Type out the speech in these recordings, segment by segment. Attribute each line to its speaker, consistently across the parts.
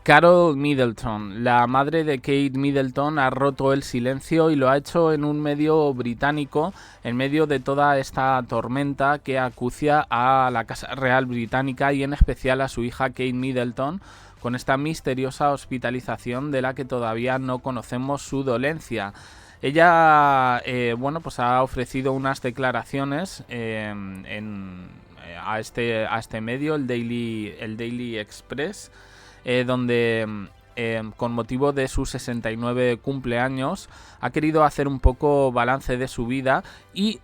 Speaker 1: Carol Middleton, la madre de Kate Middleton, ha roto el silencio y lo ha hecho en un medio británico, en medio de toda esta tormenta que acucia a la Casa Real Británica y en especial a su hija Kate Middleton, con esta misteriosa hospitalización de la que todavía no conocemos su dolencia. Ella, pues ha ofrecido unas declaraciones a este medio, el Daily Express, donde con motivo de sus 69 cumpleaños ha querido hacer un poco balance de su vida y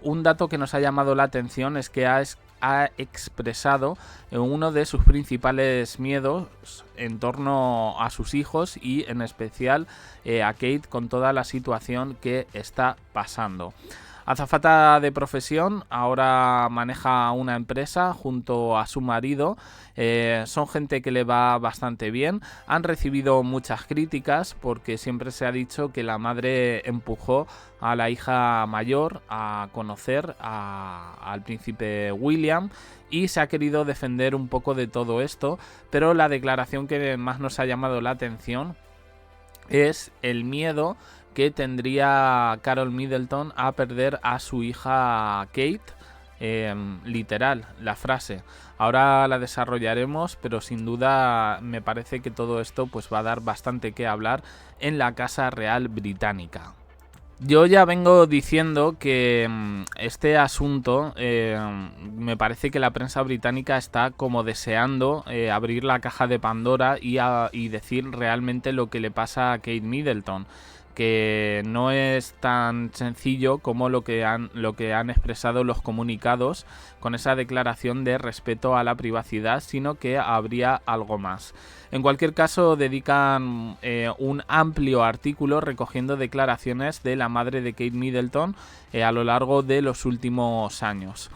Speaker 1: un dato que nos ha llamado la atención es que ha expresado uno de sus principales miedos en torno a sus hijos y en especial a Kate con toda la situación que está pasando. Azafata de profesión, ahora maneja una empresa junto a su marido. Son gente que le va bastante bien. Han recibido muchas críticas porque siempre se ha dicho que la madre empujó a la hija mayor a conocer al príncipe William y se ha querido defender un poco de todo esto, pero la declaración que más nos ha llamado la atención es el miedo que tendría Carol Middleton a perder a su hija Kate. Literal, la frase. Ahora la desarrollaremos, pero sin duda me parece que todo esto pues va a dar bastante que hablar en la Casa Real Británica. Yo ya vengo diciendo que este asunto me parece que la prensa británica está como deseando abrir la caja de Pandora y decir realmente lo que le pasa a Kate Middleton, que no es tan sencillo como lo que han expresado los comunicados con esa declaración de respeto a la privacidad, sino que habría algo más. En cualquier caso, dedican un amplio artículo recogiendo declaraciones de la madre de Kate Middleton a lo largo de los últimos años.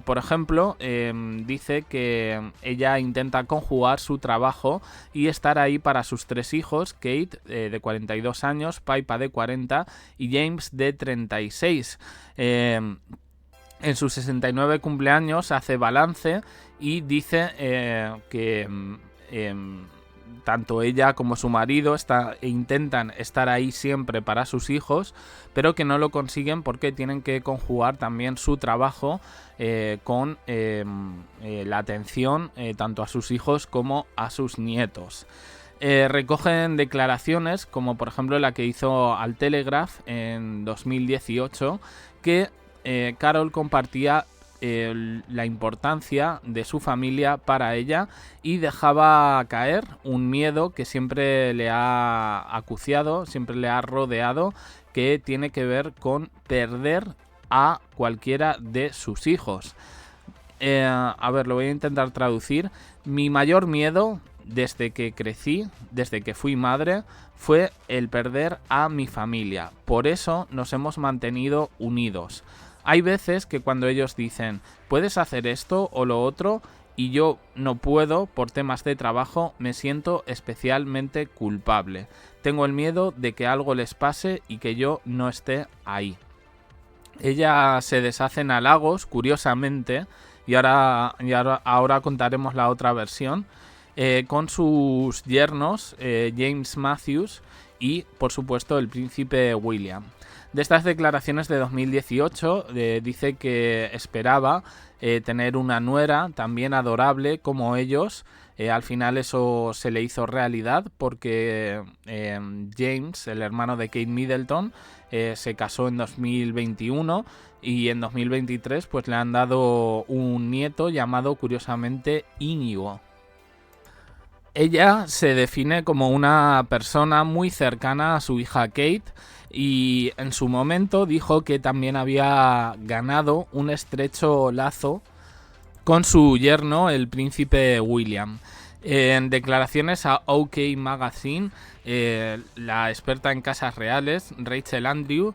Speaker 1: Por ejemplo, dice que ella intenta conjugar su trabajo y estar ahí para sus 3 hijos, Kate de 42 años, Paipa de 40 y James de 36. En sus 69 cumpleaños hace balance y dice que tanto ella como su marido intentan estar ahí siempre para sus hijos, pero que no lo consiguen porque tienen que conjugar también su trabajo con la atención tanto a sus hijos como a sus nietos. Recogen declaraciones como por ejemplo la que hizo al Telegraph en 2018, que Carol compartía la importancia de su familia para ella y dejaba caer un miedo que siempre le ha acuciado, siempre le ha rodeado, que tiene que ver con perder a cualquiera de sus hijos. A ver, lo voy a intentar traducir. Mi mayor miedo desde que crecí, desde que fui madre, fue el perder a mi familia. Por eso nos hemos mantenido unidos. Hay veces que cuando ellos dicen, puedes hacer esto o lo otro, y yo no puedo por temas de trabajo, me siento especialmente culpable. Tengo el miedo de que algo les pase y que yo no esté ahí. Ella se deshace en halagos, curiosamente, y ahora contaremos la otra versión, con sus yernos James Matthews y, por supuesto, el príncipe William. De estas declaraciones de 2018 dice que esperaba tener una nuera también adorable como ellos. Al final eso se le hizo realidad porque James, el hermano de Kate Middleton, se casó en 2021 y en 2023 pues le han dado un nieto llamado curiosamente Íñigo. Ella se define como una persona muy cercana a su hija Kate y en su momento dijo que también había ganado un estrecho lazo con su yerno, el príncipe William. En declaraciones a OK Magazine, la experta en casas reales, Rachel Andrew,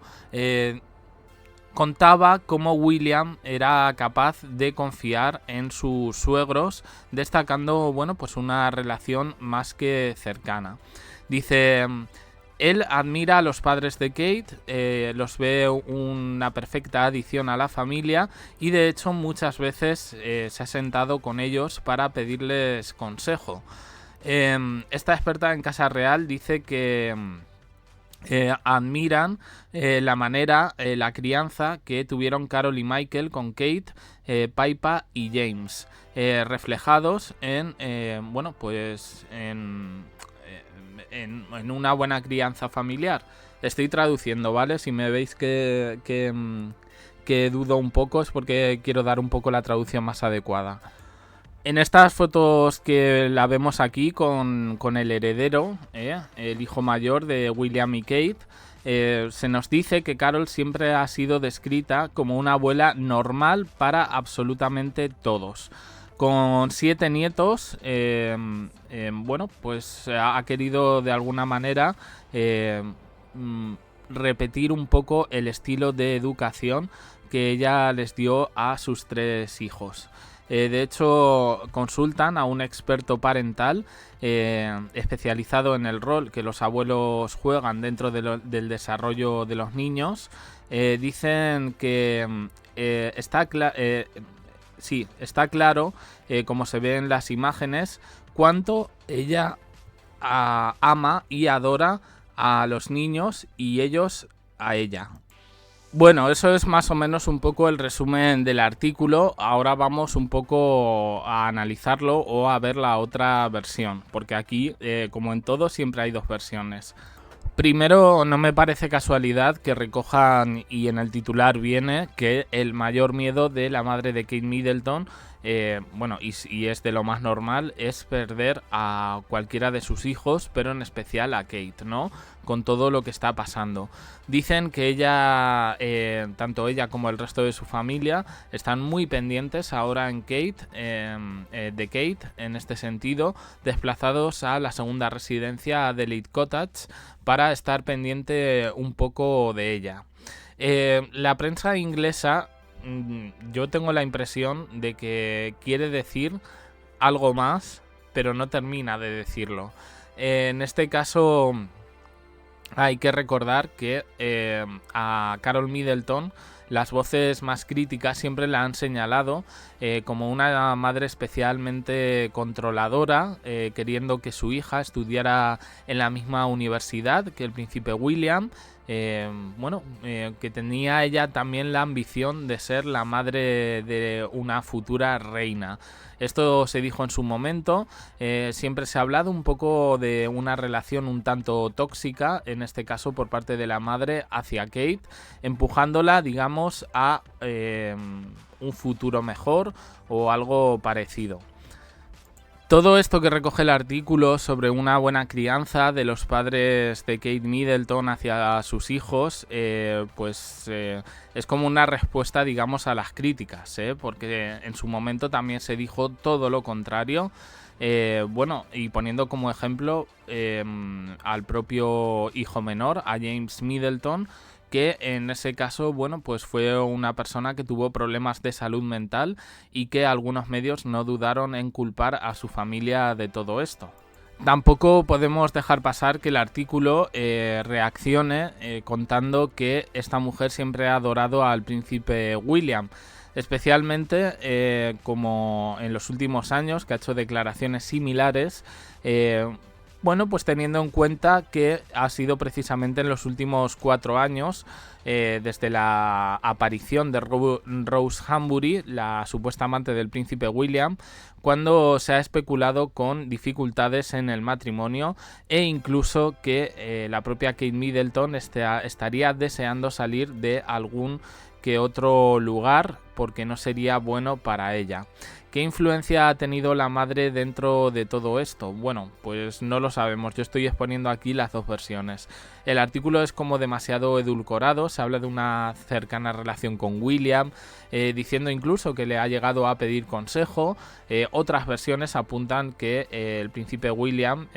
Speaker 1: contaba cómo William era capaz de confiar en sus suegros, destacando pues una relación más que cercana. Dice, él admira a los padres de Kate, los ve una perfecta adición a la familia y de hecho muchas veces se ha sentado con ellos para pedirles consejo. Esta experta en Casa Real dice que admiran la manera, la crianza que tuvieron Carol y Michael con Kate, Paipa y James, reflejados en, bueno, pues en una buena crianza familiar. Estoy traduciendo, ¿vale? Si me veis que dudo un poco es porque quiero dar un poco la traducción más adecuada. En estas fotos que la vemos aquí con el heredero, el hijo mayor de William y Kate, se nos dice que Carol siempre ha sido descrita como una abuela normal para absolutamente todos. Con 7 nietos, bueno, pues ha querido de alguna manera repetir un poco el estilo de educación que ella les dio a sus 3 hijos. De hecho, consultan a un experto parental especializado en el rol que los abuelos juegan dentro del desarrollo de los niños. Dicen que está claro, como se ve en las imágenes, cuánto ella ama y adora a los niños y ellos a ella. Bueno, eso es más o menos un poco el resumen del artículo. Ahora vamos un poco a analizarlo o a ver la otra versión, porque aquí, como en todo, siempre hay 2 versiones. Primero, no me parece casualidad que recojan, y en el titular viene, que el mayor miedo de la madre de Kate Middleton, bueno, y es de lo más normal, es perder a cualquiera de sus hijos, pero en especial a Kate, ¿no? Con todo lo que está pasando. Dicen que ella, tanto ella como el resto de su familia, están muy pendientes ahora en Kate, de Kate, en este sentido, desplazados a la segunda residencia de Elite Cottage para estar pendiente un poco de ella. La prensa inglesa, yo tengo la impresión de que quiere decir algo más, pero no termina de decirlo. En este caso, hay que recordar que a Carol Middleton las voces más críticas siempre la han señalado como una madre especialmente controladora, queriendo que su hija estudiara en la misma universidad que el príncipe William. Bueno, que tenía ella también la ambición de ser la madre de una futura reina. Esto se dijo en su momento. Siempre se ha hablado un poco de una relación un tanto tóxica, en este caso por parte de la madre hacia Kate, empujándola, digamos, a un futuro mejor o algo parecido. Todo esto que recoge el artículo sobre una buena crianza de los padres de Kate Middleton hacia sus hijos, pues es como una respuesta, digamos, a las críticas, porque en su momento también se dijo todo lo contrario. Bueno, y poniendo como ejemplo al propio hijo menor, a James Middleton, que en ese caso, bueno, pues fue una persona que tuvo problemas de salud mental y que algunos medios no dudaron en culpar a su familia de todo esto. Tampoco podemos dejar pasar que el artículo reaccione contando que esta mujer siempre ha adorado al príncipe William, especialmente como en los últimos años, que ha hecho declaraciones similares. Bueno, pues teniendo en cuenta que ha sido precisamente en los últimos 4 años, desde la aparición de Rose Hambury, la supuesta amante del príncipe William, cuando se ha especulado con dificultades en el matrimonio e incluso que la propia Kate Middleton estaría deseando salir de algún que otro lugar porque no sería bueno para ella. ¿Qué influencia ha tenido la madre dentro de todo esto? Bueno, pues no lo sabemos. Yo estoy exponiendo aquí las 2 versiones. El artículo es como demasiado edulcorado. Se habla de una cercana relación con William, diciendo incluso que le ha llegado a pedir consejo. Otras versiones apuntan que el príncipe William,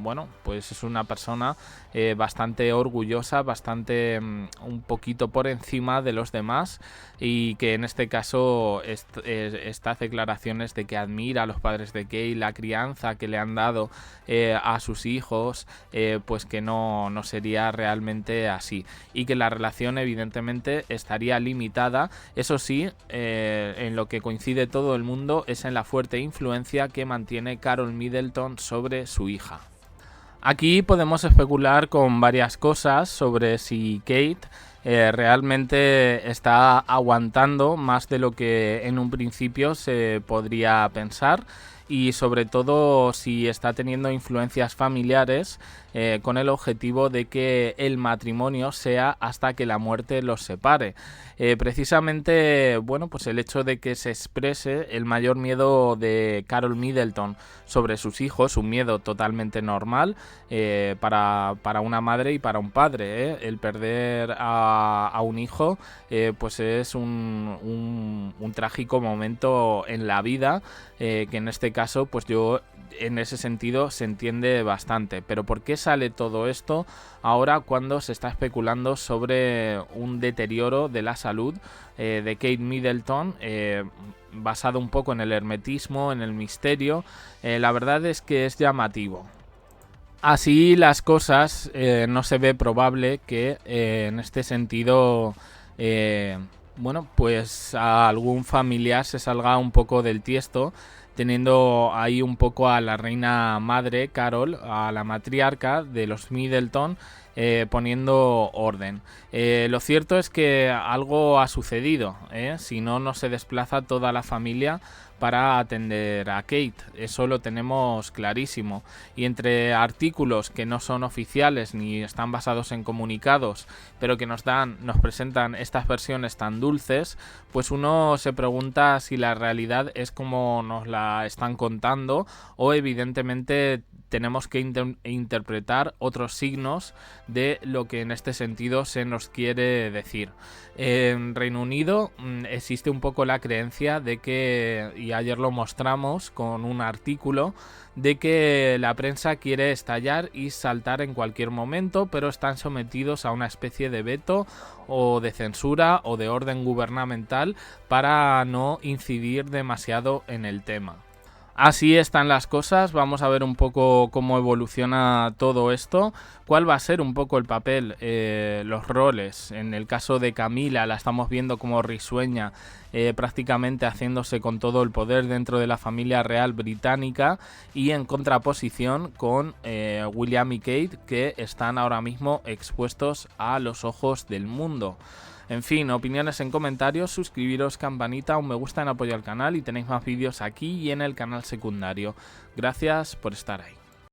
Speaker 1: bueno, pues es una persona bastante orgullosa, bastante un poquito por encima de los demás, y que en este caso estas declaraciones declaraciones de que admira a los padres de Kate, la crianza que le han dado a sus hijos, pues que no sería realmente así, y que la relación evidentemente estaría limitada. Eso sí, en lo que coincide todo el mundo es en la fuerte influencia que mantiene Carol Middleton sobre su hija. Aquí podemos especular con varias cosas sobre si Kate realmente está aguantando más de lo que en un principio se podría pensar, y sobre todo si está teniendo influencias familiares con el objetivo de que el matrimonio sea hasta que la muerte los separe. Precisamente, bueno, pues el hecho de que se exprese el mayor miedo de Carol Middleton sobre sus hijos, un miedo totalmente normal para una madre y para un padre. El perder a un hijo pues es un trágico momento en la vida, que en este caso pues yo en ese sentido se entiende bastante. Pero ¿por qué sale todo esto ahora cuando se está especulando sobre un deterioro de la salud de Kate Middleton, basado un poco en el hermetismo, en el misterio? La verdad es que es llamativo. Así las cosas, no se ve probable que en este sentido bueno, pues a algún familiar se salga un poco del tiesto, teniendo ahí un poco a la reina madre, Carol, a la matriarca de los Middleton, poniendo orden. Lo cierto es que algo ha sucedido, si no, no se desplaza toda la familia para atender a Kate. Eso lo tenemos clarísimo. Y entre artículos que no son oficiales ni están basados en comunicados, pero que nos presentan estas versiones tan dulces, pues uno se pregunta si la realidad es como nos la están contando, o evidentemente tenemos que interpretar otros signos de lo que en este sentido se nos quiere decir. En Reino Unido existe un poco la creencia de que, y ayer lo mostramos con un artículo, de que la prensa quiere estallar y saltar en cualquier momento, pero están sometidos a una especie de veto o de censura o de orden gubernamental para no incidir demasiado en el tema. Así están las cosas. Vamos a ver un poco cómo evoluciona todo esto, cuál va a ser un poco el papel, los roles. En el caso de Camila la estamos viendo como risueña, prácticamente haciéndose con todo el poder dentro de la familia real británica, y en contraposición con William y Kate, que están ahora mismo expuestos a los ojos del mundo. En fin, opiniones en comentarios, suscribiros, campanita, un me gusta en apoyo al canal, y tenéis más vídeos aquí y en el canal secundario. Gracias por estar ahí.